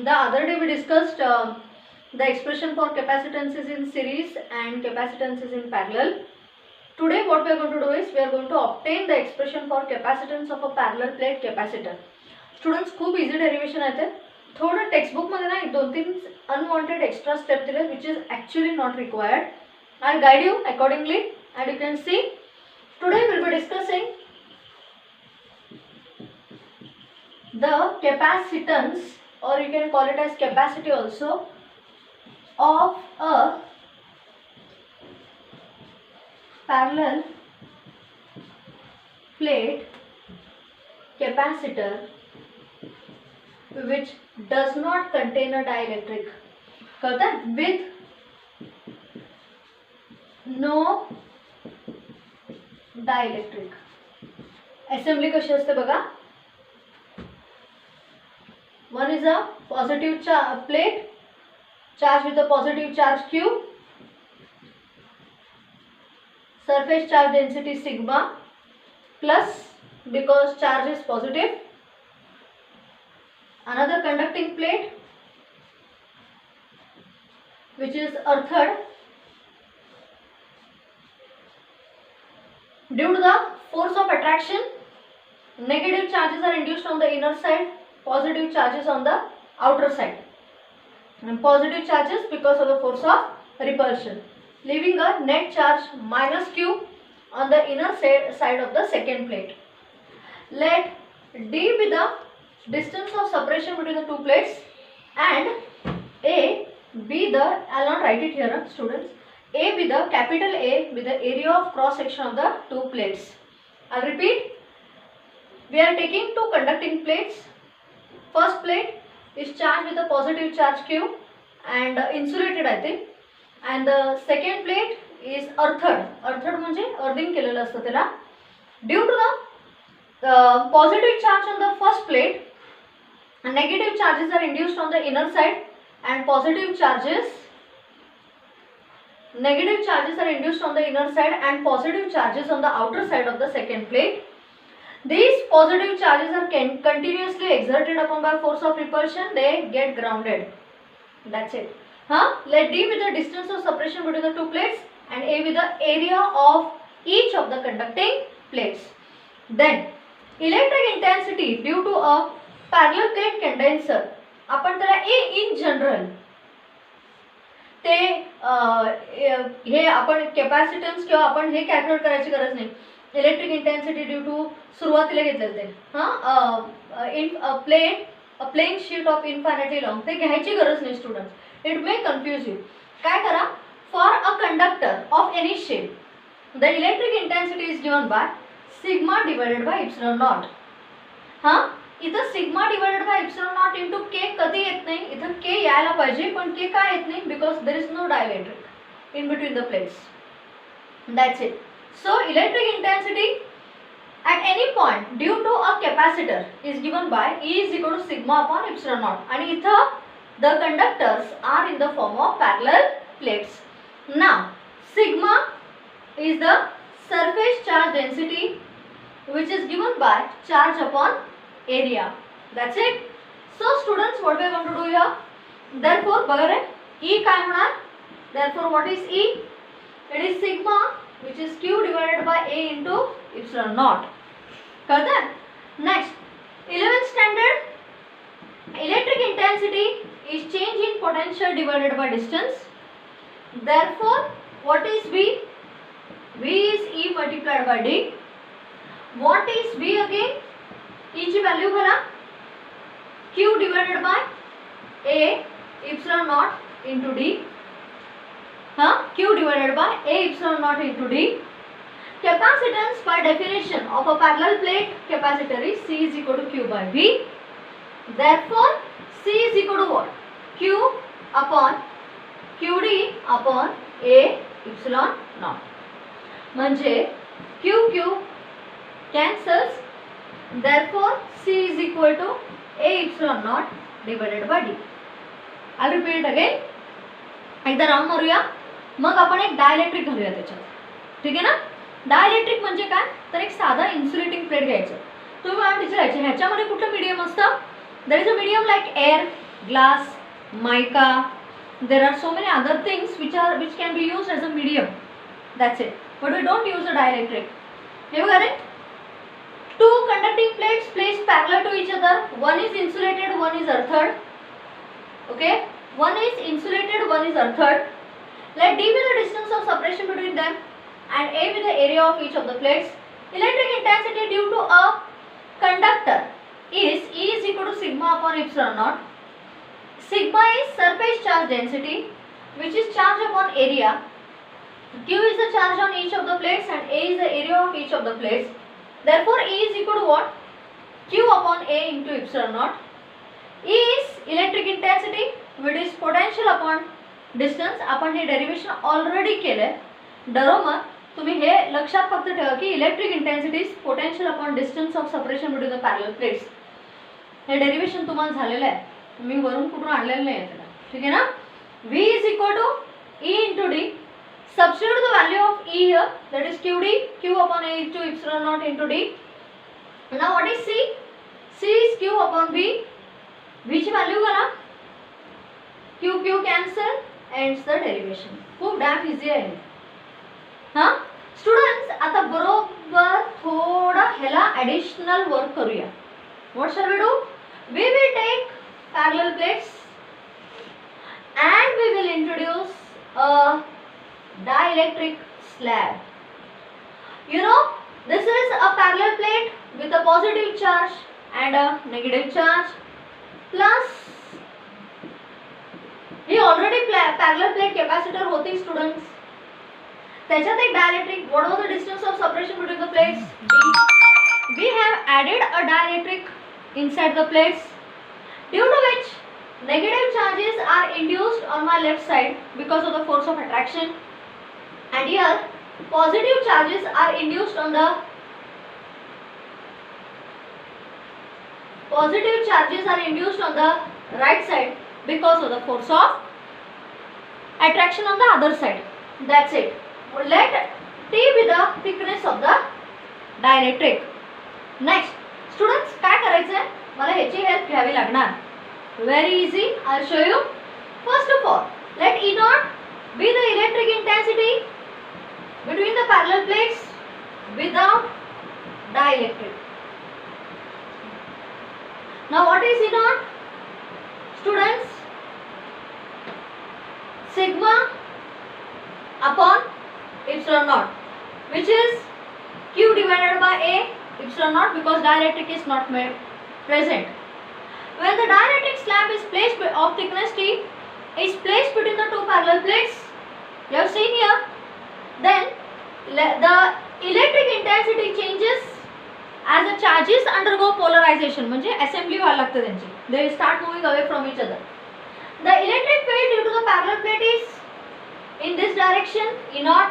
The other day we discussed the expression for capacitances in series and capacitances in parallel. Today what we are going to do is we are going to obtain the expression for capacitance of a parallel plate capacitor. Students, खूप easy derivation आहे ते. थोडं textbook मध्ये ना 2-3 unwanted extra step दिले which is actually not required. I'll guide you accordingly and you can see today we will be discussing the capacitance, or you can call it as capacity also, of a parallel plate capacitor which does not contain a dielectric. कळतं? With no dielectric. Assembly कशी असते बघा. One is a positive plate charged with a positive charge Q, surface charge density sigma plus because charge is positive. Another conducting plate which is earthed. Due to the force of attraction, negative charges are induced on the inner side, positive charges on the outer side, and positive charges because of the force of repulsion, leaving a net charge minus Q on the inner side of the second plate. Let D be the distance of separation between the two plates and A be the, I will not write it here students, A be the, capital A be the area of cross section of the two plates. I will repeat, we are taking two conducting plates. First plate is charged with a positive charge Q and insulated I think, and the second plate is earthed. Earthed म्हणजे earthing केलेलं असतं त्याला. Due to the positive charge on the first plate, negative charges are induced on the inner side and positive charges are induced on the inner side and positive charges on the outer side of the second plate. These positive charges are continuously exerted upon by force of repulsion. They get grounded. That's it. Let D be the distance of separation between the two plates and A be the area of each of the conducting plates. Then electric intensity due to a parallel plate condenser. आपण त्याला A in general. ते हे आपण capacitance किंवा आपण हे calculate करायची गरज नाही. Electric intensity due to सुरुवातीला घेतलेलं ते plain sheet of infinitely long ते घ्यायची गरज नाही students. It may confuse you. काय करा, for a conductor of any shape the electric intensity is given by sigma divided by epsilon naught. इथं sigma divided by epsilon naught into K कधी येत नाही. इथं के यायला पाहिजे पण के काय येत नाही because there is no dielectric in between the plates. That's it. So electric intensity at any point due to a capacitor is given by E is equal to sigma upon epsilon naught. And इथं the conductors are in the form of parallel plates. Now sigma is the surface charge density which is given by charge upon area. That's it. So students, what we are going to do here? Therefore बघा रे, E काय होणार? Therefore what is E? It is sigma which is Q divided by A into epsilon naught. कळतं? Next, 11th standard, electric intensity is change in potential divided by distance. Therefore, what is V? V is E multiplied by D. What is V again? E ची value भरा. Q divided by A epsilon naught into D. Q divided by A epsilon naught into D. Capacitance by definition of a parallel plate capacitor is C is equal to Q by V. Therefore, C is equal to what? Q upon QD upon A epsilon naught. म्हणजे QQ cancels. Therefore, C is equal to A epsilon naught divided by D. I'll repeat it again. एकदा round मारूया, मग आपण एक dielectric घालूया त्याच्यात. ठीक आहे ना. Dielectric म्हणजे काय, तर एक साधा इन्सुलेटिंग प्लेट घ्यायचं. तुम्ही मला विचारायचे ह्याच्यामध्ये कुठलं मीडियम असतं. There is a medium like air, glass, mica. There are so many other things which can be used as a medium. That's it. But we don't use a dielectric. You got it? Two conducting plates placed parallel to each other. One is insulated, one is earthed. Okay? One is insulated, one is earthed. Let D be the distance of separation between them and A be the area of each of the plates. Electric intensity due to a conductor is E is equal to sigma upon epsilon naught. Sigma is surface charge density, which is charge upon area. Q is the charge on each of the plates and A is the area of each of the plates. Therefore, E is equal to what? Q upon A into epsilon naught. E is electric intensity, which is potential upon distance. आपण हे derivation already केले. डरो तुम्ही हे लक्षात फक्त ठेवा की electric intensity is potential upon distance of separation between the parallel plates. हे derivation तुम्हाला झालेलं आहे. मी वरून कुठून आणलेलं नाही त्याला. ठीक आहे ना. V is equal to E into D. Substitute the value of E here, that is QD, Q upon A into epsilon naught into D. Now what is C? C is Q upon V. V ची value करा. Q cancel, ends the derivation. खूप dam easy आहे. हां students, आता बरोबर थोडा ह्याला additional work करूया. What shall we do? We will take parallel plates and we will introduce a dielectric slab. You know, this is a parallel plate with a positive charge and a negative charge, plus he already parallel plate capacitor होती students. त्याच्यात एक dielectric. What was the distance of separation between the plates? D. We have added a dielectric inside the plates, due to which negative charges are induced on my left side because of the force of attraction, and here positive charges are induced on the right side because of the force of attraction on the other side. That's it. Let T be the thickness of the dielectric. Next, students, काय करायचंय? मला ह्याची help घ्यावी लागणार. Very easy. I'll show you. First of all, let E naught be the electric intensity between the parallel plates without dielectric. Now what is E naught? Students, sigma upon epsilon naught, which is Q divided by A epsilon naught, because dielectric is not present. When the dielectric slab is placed of thickness T is placed between the two parallel plates, you have seen here, then the electric intensity changes as the charges undergo polarization. म्हणजे assembly व्हायला लागते त्यांची. They start moving away from each other. The electric field due to the parallel plate is in this direction, E naught.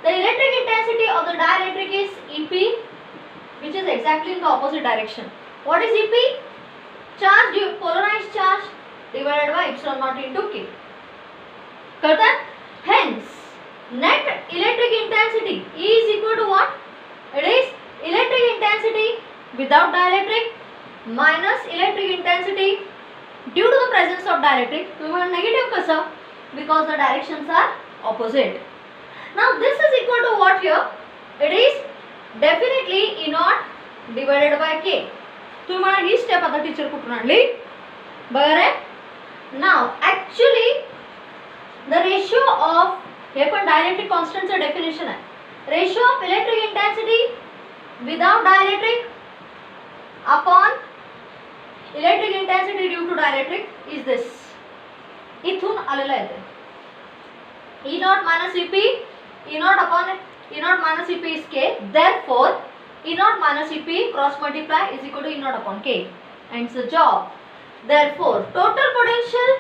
The electric intensity of the dielectric is EP, which is exactly in the opposite direction. What is EP? Charge, polarized charge divided by epsilon naught into K. कळतं? Hence, net electric intensity E is equal to what? It is electric intensity without dielectric minus electric intensity due to the presence of dielectric. तुम्हाला negative कसं? Because the directions are opposite. Now this is equal to what here? It is definitely E naught divided by K. तुम्ही मला ही step आता teacher कुठून आणली? बरोबर. Now actually the ratio of, हे पण डायलेक्ट्रिक कॉन्स्टंटचं डेफिनेशन आहे. Ratio of electric intensity without dielectric upon electric intensity due to dielectric is this. इथून आलेलं आहे ते. E naught minus EP, E naught upon E naught minus EP is K. Therefore E naught minus EP cross multiply is equal to E naught upon K. Ends the job. Therefore total potential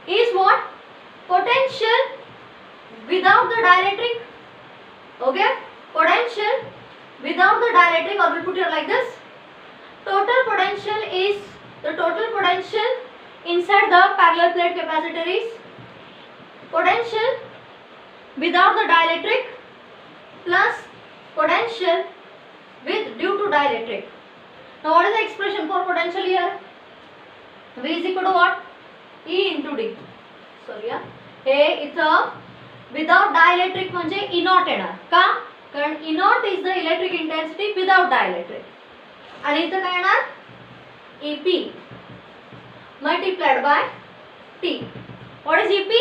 is what? Potential without the dielectric. Okay? Potential without the dielectric, or we'll put it like this. Total potential is the total potential inside the parallel plate capacitor is potential without the dielectric plus potential with due to dielectric. Now what is the expression for potential here? V is equal to what? E into D. Sorry हे इथं without dielectric म्हणजे E naught येणार का? कारण E naught is the electric intensity without dielectric आणि इथं काय येणार EP multiplied by T. What is EP?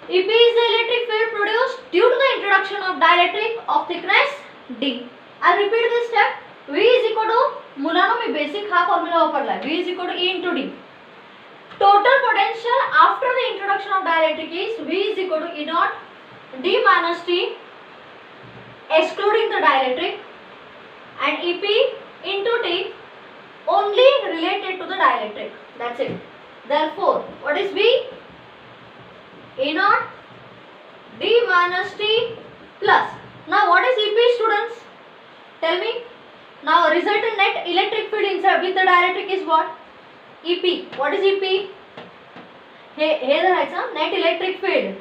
EP is the electric field produced due to the introduction of dielectric of thickness D. I'll repeat this step. V is equal to मुलांनो मी basic हा formula वापरलाय. V is equal to E into D. Total potential after the introduction of dielectric is V is equal to E naught D minus T excluding the dielectric and EP into T only related to the dielectric. That's it. Therefore, what is V? E naught D minus T plus. Now what is EP, students? Tell me. Now resultant net electric field inside with the dielectric is what? EP. What is EP? हे धरायचं net electric field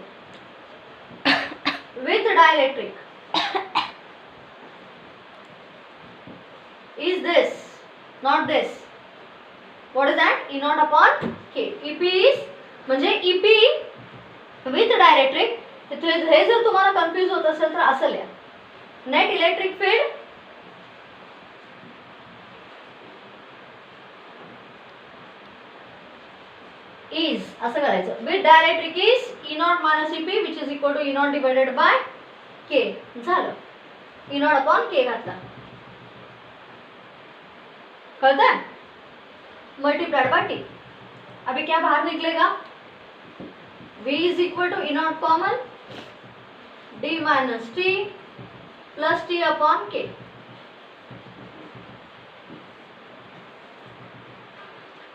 with dielectric is this, not this. What is that? E naught upon K. EP is म्हणजे EP with dielectric. हे जर तुम्हाला confuse होत असेल तर असं लिहा. Net electric field is असं करायचं with dielectric is E naught minus EP which is equal to E naught divided by K. झालं. E naught upon K घातला. कळतंय? Multiplied by T. अभी क्या बाहर निकलेगा? V is equal to E naught common D minus T plus T upon K.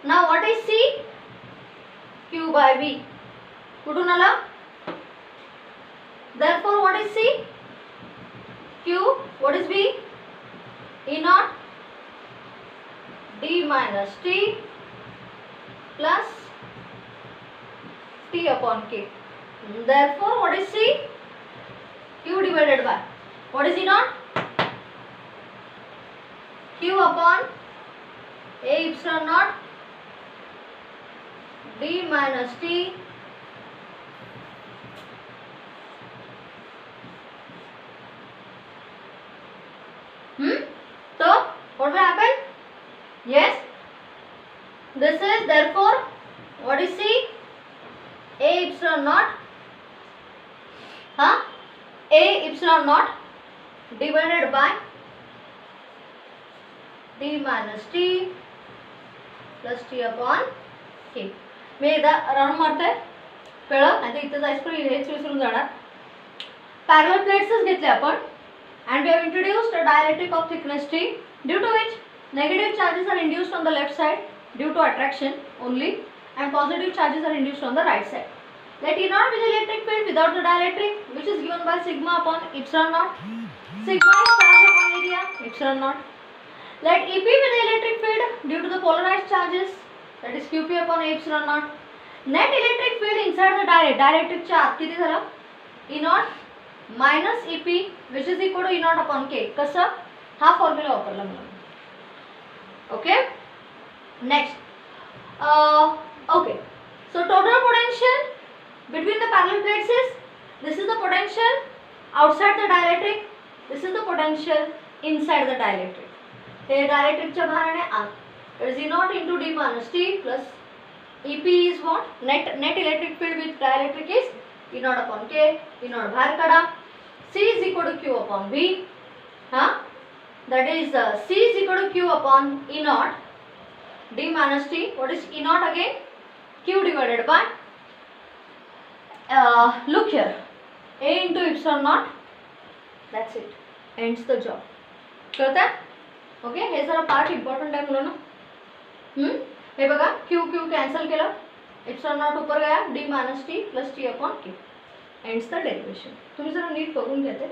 Now what is C? Q by V. कुठून आला? Therefore what is C? Q. What is V? E naught D minus T plus T upon K. Therefore what is C? Q divided by what is E naught? Q upon A epsilon naught D minus T So what will happen? Yes, this is therefore what is C? A epsilon naught A epsilon naught divided by D minus T plus T upon K. मी एकदा round मारते कळलं नाही तर इथे जायचं हेच विसरून जाणार. Parallel प्लेट्सच घेतले आपण and we have introduced a dielectric of thickness T due to which negative charges are induced on the left side due to attraction only and positive charges are induced on the right side. Let E naught be the electric field without the dielectric which is given by sigma upon epsilon naught. Sigma is charge upon area epsilon naught. Let EP be the electric field due to the polarized charges that is QP upon epsilon naught. Net electric field inside the dielectric च्या आत किती झालं? E naught minus EP which is equal to E naught upon K. कसं? हा formula वापरला म्हणून. Okay. Next. Okay. So total potential between the parallel plates is this is the potential outside the dielectric. This is the potential inside the dielectric. Hey dielectric च्या बाहेर आणि आत. There is E naught into D minus T plus EP is what? Net electric field with dielectric is E naught upon K. E naught बाहेर काढा. C is equal to Q upon V. That is C is equal to Q upon E naught D minus T. What is E naught again? Q divided by look here A into epsilon naught. That's it. Ends the job. कळतंय? Okay हे जरा part important आहे मुलांना. हे बघा Q cancel केलं epsilon naught ऊपर गया D minus T plus T upon Q. Ends the derivation. तुम्ही जरा नीट बघून घ्या ते.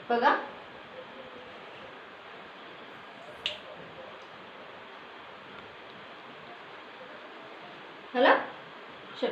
बघा हला चल